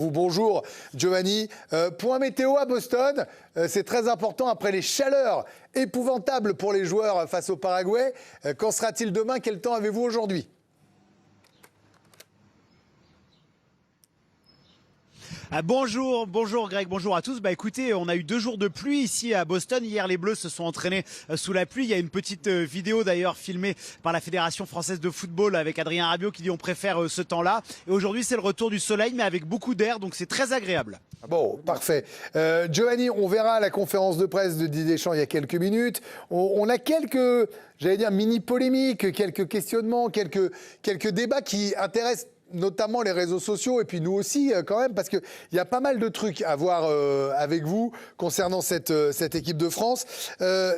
Bonjour Giovanni. Point météo à Boston, c'est très important après les chaleurs épouvantables pour les joueurs face au Paraguay. Qu'en sera-t-il demain? Quel temps avez-vous aujourd'hui? Bonjour Greg, bonjour à tous. Écoutez, on a eu 2 jours de pluie ici à Boston. Hier, les Bleus se sont entraînés sous la pluie. Il y a une petite vidéo d'ailleurs filmée par la Fédération française de football avec Adrien Rabiot qui dit on préfère ce temps-là. Et aujourd'hui, c'est le retour du soleil mais avec beaucoup d'air, donc c'est très agréable. Bon, parfait. Giovanni, on verra la conférence de presse de Didier Deschamps il y a quelques minutes. On a quelques, j'allais dire, mini-polémiques, quelques questionnements, quelques débats qui intéressent notamment les réseaux sociaux et puis nous aussi quand même, parce qu'il y a pas mal de trucs à voir avec vous concernant cette équipe de France.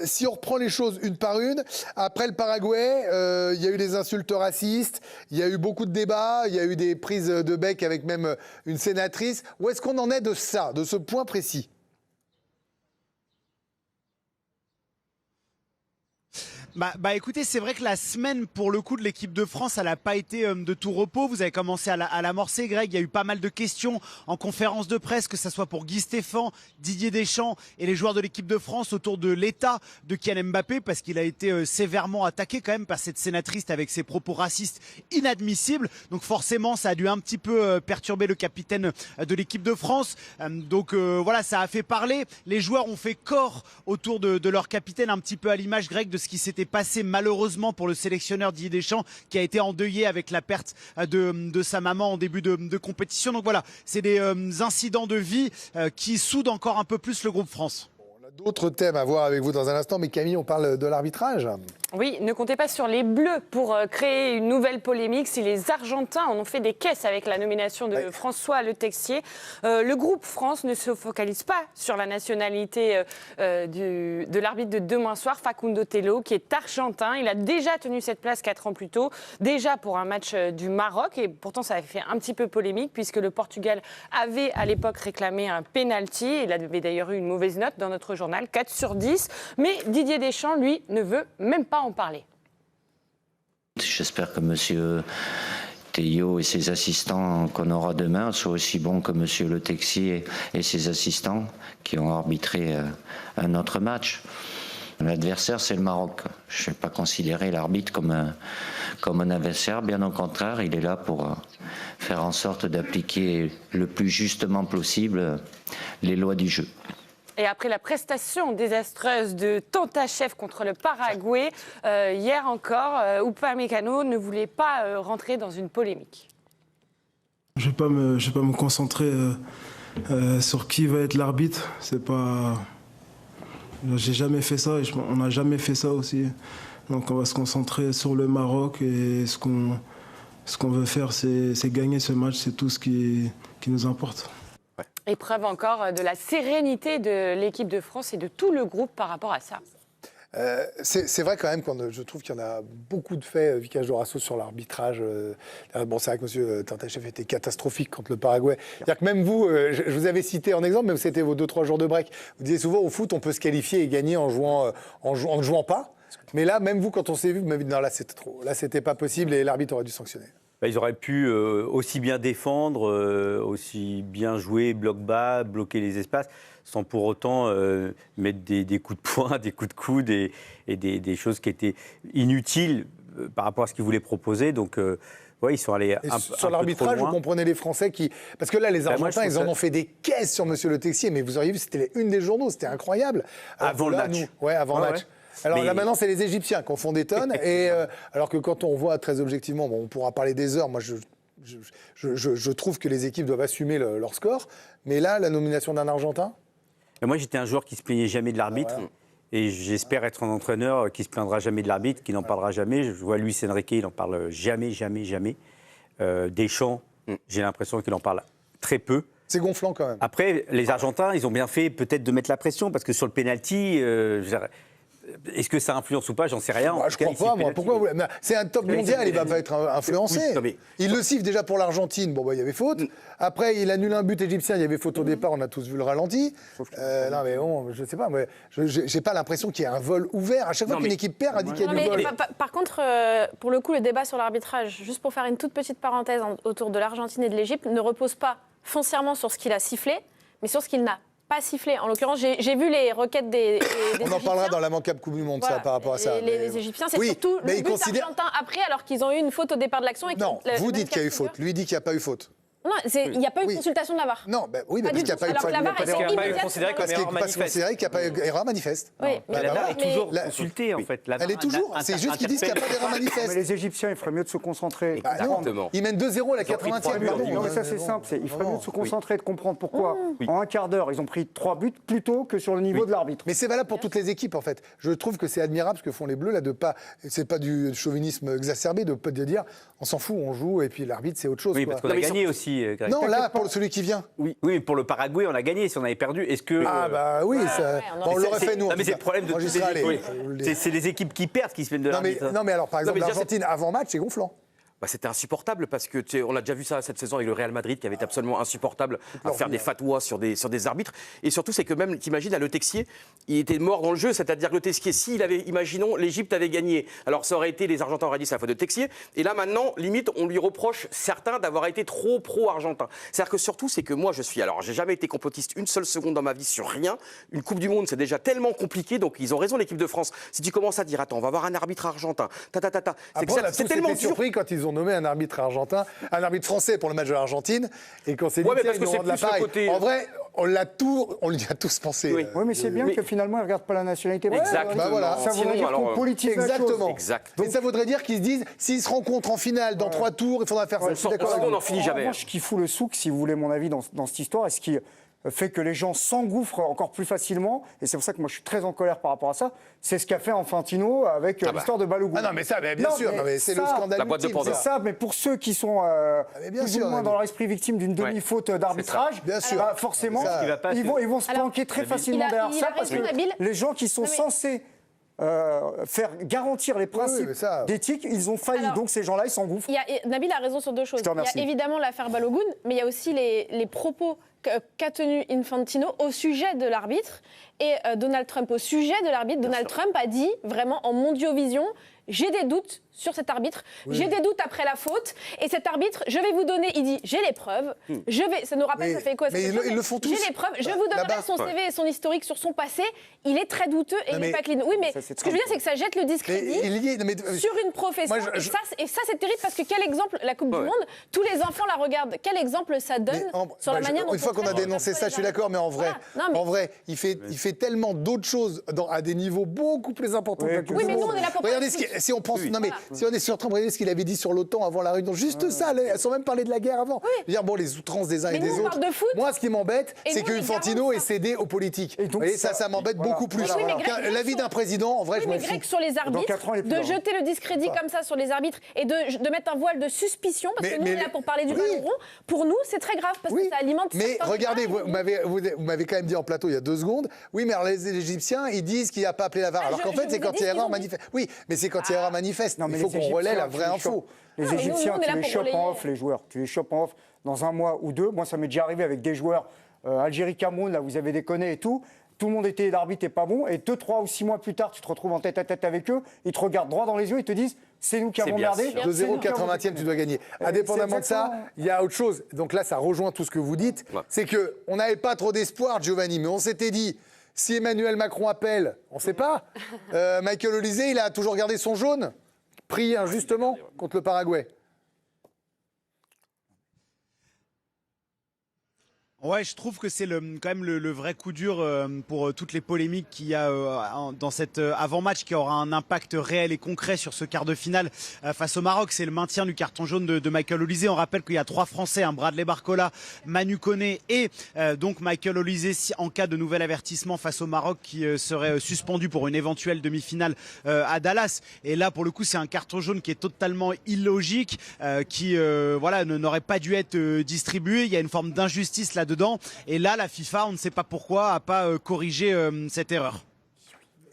Si on reprend les choses une par une, après le Paraguay, il y a eu des insultes racistes, il y a eu beaucoup de débats, il y a eu des prises de bec avec même une sénatrice. Où est-ce qu'on en est de ça, de ce point précis ? Écoutez, c'est vrai que la semaine pour le coup de l'équipe de France, elle n'a pas été de tout repos. Vous avez commencé à l'amorcer, Greg. Il y a eu pas mal de questions en conférence de presse, que ce soit pour Guy Stéphane, Didier Deschamps et les joueurs de l'équipe de France autour de l'état de Kylian Mbappé, parce qu'il a été sévèrement attaqué quand même par cette sénatrice avec ses propos racistes inadmissibles. Donc forcément, ça a dû un petit peu perturber le capitaine de l'équipe de France. Voilà, ça a fait parler. Les joueurs ont fait corps autour de leur capitaine, un petit peu à l'image, Greg, de ce qui s'était passé malheureusement pour le sélectionneur Didier Deschamps, qui a été endeuillé avec la perte de sa maman en début de compétition. Donc voilà, c'est des incidents de vie qui soudent encore un peu plus le groupe France. On a d'autres thèmes à voir avec vous dans un instant, mais Camille, on parle de l'arbitrage. Oui, ne comptez pas sur les Bleus pour créer une nouvelle polémique. Si les Argentins en ont fait des caisses avec la nomination de François Le Texier, le groupe France ne se focalise pas sur la nationalité de l'arbitre de demain soir, Facundo Telo, qui est argentin. Il a déjà tenu cette place 4 ans plus tôt, déjà pour un match du Maroc. Et pourtant, ça avait fait un petit peu polémique puisque le Portugal avait à l'époque réclamé un penalty. Il avait d'ailleurs eu une mauvaise note dans notre journal, 4/10. Mais Didier Deschamps, lui, ne veut même pas en parler. J'espère que M. Théo et ses assistants qu'on aura demain soient aussi bons que M. Le Texier et ses assistants qui ont arbitré un autre match. L'adversaire, c'est le Maroc. Je ne vais pas considérer l'arbitre comme un adversaire. Bien au contraire, il est là pour faire en sorte d'appliquer le plus justement possible les lois du jeu. Et après la prestation désastreuse de Tantachev contre le Paraguay, hier encore, Upamecano ne voulait pas rentrer dans une polémique. Je vais pas me concentrer sur qui va être l'arbitre. C'est pas... J'ai jamais fait ça et on n'a jamais fait ça aussi. Donc on va se concentrer sur le Maroc et ce qu'on veut faire, c'est gagner ce match. C'est tout ce qui nous importe. Épreuve encore de la sérénité de l'équipe de France et de tout le groupe par rapport à ça. C'est vrai quand même, je trouve qu'il y en a beaucoup de faits, Vicage Dorasso, sur l'arbitrage. Bon, c'est vrai que M. Tantachev était catastrophique contre le Paraguay. C'est-à-dire que même vous, je vous avais cité en exemple, même si c'était vos 2-3 jours de break, vous disiez souvent au foot, on peut se qualifier et gagner en ne jouant pas. Mais là, même vous, quand on s'est vu, vous m'avez dit non, là c'était trop. Là, c'était pas possible et l'arbitre aurait dû sanctionner. Ils auraient pu aussi bien défendre, aussi bien jouer bloc bas, bloquer les espaces, sans pour autant mettre des coups de poing, des coups de coude et des choses qui étaient inutiles par rapport à ce qu'ils voulaient proposer. Donc, ils sont allés un peu trop loin. Sur l'arbitrage, vous comprenez les Français qui... Parce que là, les Argentins, ils en ont fait des caisses sur M. Le Texier, mais vous auriez vu, c'était une des journaux, c'était incroyable. Avant le match. Avant le match. Ouais. Alors là, maintenant, c'est les Égyptiens qui en font des tonnes. Et alors que quand on voit très objectivement, on pourra parler des heures, moi, je trouve que les équipes doivent assumer leur score. Mais là, la nomination d'un Argentin... Moi, j'étais un joueur qui se plaignait jamais de l'arbitre. Voilà. Et j'espère être un entraîneur qui se plaindra jamais de l'arbitre, qui n'en parlera jamais. Je vois Luis Enrique, il n'en parle jamais. Deschamps, j'ai l'impression qu'il en parle très peu. C'est gonflant quand même. Après, les Argentins, ils ont bien fait peut-être de mettre la pression, parce que sur le penalty... Est-ce que ça influence ou pas? J'en sais rien. Je ne crois pas, moi. Pourquoi c'est un top mondial, il ne va pas être influencé. Oui, il le siffle déjà pour l'Argentine. Bon, il y avait faute. Après, il annule un but égyptien, il y avait faute au départ, on a tous vu le ralenti. Non, mais bon, je ne sais pas. Je n'ai pas l'impression qu'il y ait un vol ouvert. À chaque fois qu'une équipe perd, elle dit qu'il y a du vol. Par contre, pour le coup, le débat sur l'arbitrage, juste pour faire une toute petite parenthèse autour de l'Argentine et de l'Égypte, ne repose pas foncièrement sur ce qu'il a sifflé, mais sur ce qu'il n'a pas sifflé. En l'occurrence, j'ai vu les requêtes des On en parlera dans la manquable Coupe du Monde, voilà, ça, par rapport à ça. Les Égyptiens, c'est oui, surtout mais le but argentin après, alors qu'ils ont eu une faute au départ de l'action. Non, vous dites qu'il y a eu faute. Lui dit qu'il n'y a pas eu faute. Non, il n'y a pas eu de consultation de la VAR. Non, oui, mais parce qu'il n'y a pas eu de faute. Alors que la VAR était immédiate. considéré comme erreur Parce qu'on considère qu'il n'y a pas eu erreur manifeste. Oui, Mais la VAR est toujours consultée, en fait. Elle est toujours. C'est juste qu'ils disent qu'il n'y a pas d'erreur manifeste. Mais les Égyptiens, il ferait mieux de se concentrer. Exactement. Ils mènent 2-0 à la 80e. Pardon. Non, mais ça, c'est simple. Il ferait mieux de se concentrer et de comprendre pourquoi, en un quart d'heure, ils ont pris 3 buts plutôt que sur le niveau de l'arbitre. Mais c'est valable pour toutes les équipes, en fait. Je trouve que c'est admirable ce que font les Bleus, là, de pas. C'est pas du chauvinisme exacerbé de dire on s'en fout, on joue, et puis l'arbitre, c'est autre chose. Oui, parce qu'on a gagné aussi, Greg. Non, là, pour celui qui vient. Oui, mais pour le Paraguay, on a gagné. Si on avait perdu, est-ce que. Ah, bah oui, on l'aurait fait, nous. Non, mais c'est le problème de toutes les équipes. C'est les équipes qui perdent qui se viennent de l'arbitre. Non, mais alors, par exemple, l'Argentine, avant match, c'est gonflant. Bah, c'était insupportable parce que on a déjà vu ça cette saison avec le Real Madrid qui avait été absolument insupportable à faire des fatwas sur des arbitres. Et surtout, c'est que même, t'imagines, à Le Texier, il était mort dans le jeu. C'est-à-dire que Le Texier, s'il avait, imaginons, l'Égypte avait gagné. Alors ça aurait été, les Argentins auraient dit c'est la faute de Texier. Et là maintenant, limite, on lui reproche certains d'avoir été trop pro-argentin. C'est-à-dire que surtout, c'est que moi, j'ai jamais été complotiste une seule seconde dans ma vie sur rien. Une Coupe du Monde, c'est déjà tellement compliqué. Donc ils ont raison, l'équipe de France. Si tu commences à dire, attends, on va avoir un arbitre argentin, c'est tellement surpris quand ils ont nommé un arbitre argentin, un arbitre français pour le match de l'Argentine, et qu'on s'est dit, mais parce que c'est de l'appareil. côté... En vrai, on y a tous pensé. Oui, mais c'est bien que finalement, ils ne regardent pas la nationalité. Exact. Bah voilà. Ça voudrait dire qu'on politise la chose. Exactement. Exact. Mais ça voudrait dire qu'ils se disent, s'ils se rencontrent en finale dans 3 tours, il faudra faire ça. Je suis d'accord. On n'en finit jamais. Moi, ce qui fout le souk, si vous voulez mon avis dans cette histoire, et ce qui fait que les gens s'engouffrent encore plus facilement, et c'est pour ça que moi je suis très en colère par rapport à ça, c'est ce qu'a fait Infantino avec l'histoire de Balogun. Ah non, mais ça, bien sûr, c'est le scandale la boîte de ultime, Pandore. C'est ça, mais pour ceux qui sont plus ou moins dans leur esprit victime d'une demi-faute d'arbitrage, bien sûr. Forcément, ils vont se planquer très facilement derrière ça, parce que les gens qui sont censés faire garantir les principes d'éthique, ils ont failli. Donc ces gens-là, ils s'engouffrent. Nabil a raison sur deux choses. Il y a évidemment l'affaire Balogun, mais il y a aussi les propos qu'a tenu Infantino au sujet de l'arbitre et Donald Trump au sujet de l'arbitre. Donald Trump a dit vraiment en mondiovision, j'ai des doutes sur cet arbitre, j'ai des doutes après la faute, et cet arbitre, je vais vous donner, il dit, j'ai les preuves, ça nous rappelle, ça fait quoi? Mais ils le font tous. J'ai les preuves, je vous donnerai son CV et son historique sur son passé, il est très douteux et il n'est pas clean. Oui, mais ce que je veux dire, c'est que ça jette le discrédit sur une profession, et ça c'est terrible, parce que quel exemple, la Coupe du Monde, tous les enfants la regardent, quel exemple ça donne sur la manière dont une fois qu'on a dénoncé ça, je suis d'accord, mais en vrai, il fait tellement d'autres choses à des niveaux beaucoup plus importants que la Coupe du Monde. Oui, mais nous, on est là pour regardez si on pense, si on est sur Trump, regardez ce qu'il avait dit sur l'OTAN avant la réunion, juste ça, sans même parler de la guerre avant. Dire les outrances des uns et des autres. Moi, ce qui m'embête, c'est que Infantino ait cédé aux politiques. Vous voyez, ça m'embête beaucoup plus. L'avis d'un président, en vrai, je m'en fous. Sur les arbitres, de jeter le discrédit comme ça sur les arbitres et de mettre un voile de suspicion, parce que nous, on est là pour parler du ballon rond. Pour nous, c'est très grave, parce que ça alimente. Mais regardez, vous m'avez quand même dit en plateau il y a 2 secondes, oui, mais alors les Égyptiens, ils disent qu'il n'y a pas appelé la VAR. Alors qu'en fait, c'est quand il y a erreur manifeste. Oui, mais c'est quand il y a erreur manifeste. Il faut qu'on relaie la vraie info. Les Égyptiens, tu les chopes en off, les joueurs. Tu les chopes en off dans 1 mois ou 2. Moi, ça m'est déjà arrivé avec des joueurs Algérie-Cameroun, là, vous avez déconné et tout. Tout le monde était l'arbitre n'est pas bon. Et 2, 3 ou 6 mois plus tard, tu te retrouves en tête à tête avec eux. Ils te regardent droit dans les yeux. Ils te disent c'est nous qui avons merdé. 2-0, 80e, tu dois gagner. Indépendamment de ça, il y a autre chose. Donc là, ça rejoint tout ce que vous dites. C'est qu'on n'avait pas trop d'espoir, Giovanni, mais on s'était dit si Emmanuel Macron appelle, on ne sait pas. Michael Olise, il a toujours gardé son jaune, pris injustement contre le Paraguay. Ouais, je trouve que c'est quand même le vrai coup dur pour toutes les polémiques qu'il y a dans cet avant-match qui aura un impact réel et concret sur ce quart de finale face au Maroc. C'est le maintien du carton jaune de Michael Olise. On rappelle qu'il y a 3 Français, Bradley Barcola, Manu Koné et donc Michael Olise en cas de nouvel avertissement face au Maroc qui serait suspendu pour une éventuelle demi-finale à Dallas. Et là, pour le coup, c'est un carton jaune qui est totalement illogique, qui n'aurait pas dû être distribué. Il y a une forme d'injustice là-dedans. Et là, la FIFA, on ne sait pas pourquoi, n'a pas corrigé cette erreur.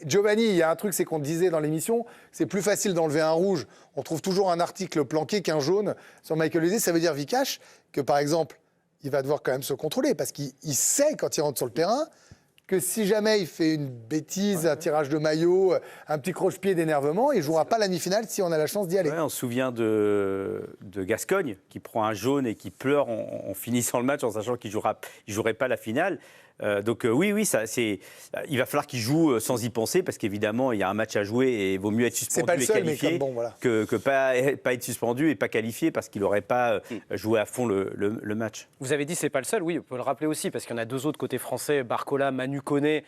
Giovanni, il y a un truc, c'est qu'on disait dans l'émission, c'est plus facile d'enlever un rouge. On trouve toujours un article planqué qu'un jaune sur Michael Olise. Ça veut dire, Vikash, que par exemple, il va devoir quand même se contrôler parce qu'il sait, quand il rentre sur le terrain, que si jamais il fait une bêtise, un tirage de maillot, un petit croche-pied d'énervement, il ne jouera pas la demi-finale si on a la chance d'y aller. Ouais, on se souvient de Gascogne qui prend un jaune et qui pleure en finissant le match en sachant qu'il ne jouerait pas la finale. Donc oui, il va falloir qu'il joue sans y penser parce qu'évidemment, il y a un match à jouer et il vaut mieux être suspendu et qualifié que pas être suspendu et pas qualifié parce qu'il n'aurait pas joué à fond le match. Vous avez dit c'est pas le seul, oui, on peut le rappeler aussi parce qu'il y en a 2 autres côté français, Barcola, Manu Koné,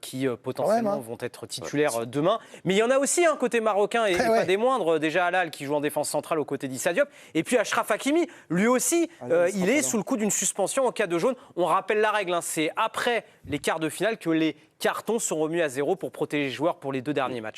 qui potentiellement vont être titulaires demain. Mais il y en a aussi un côté marocain et pas des moindres, déjà Halal qui joue en défense centrale aux côtés d'Issa Diop. Et puis Achraf Hakimi, lui aussi, il est sous le coup d'une suspension en cas de jaune. On rappelle la règle, c'est après les quarts de finale que les cartons sont remis à 0 pour protéger les joueurs pour les 2 derniers matchs.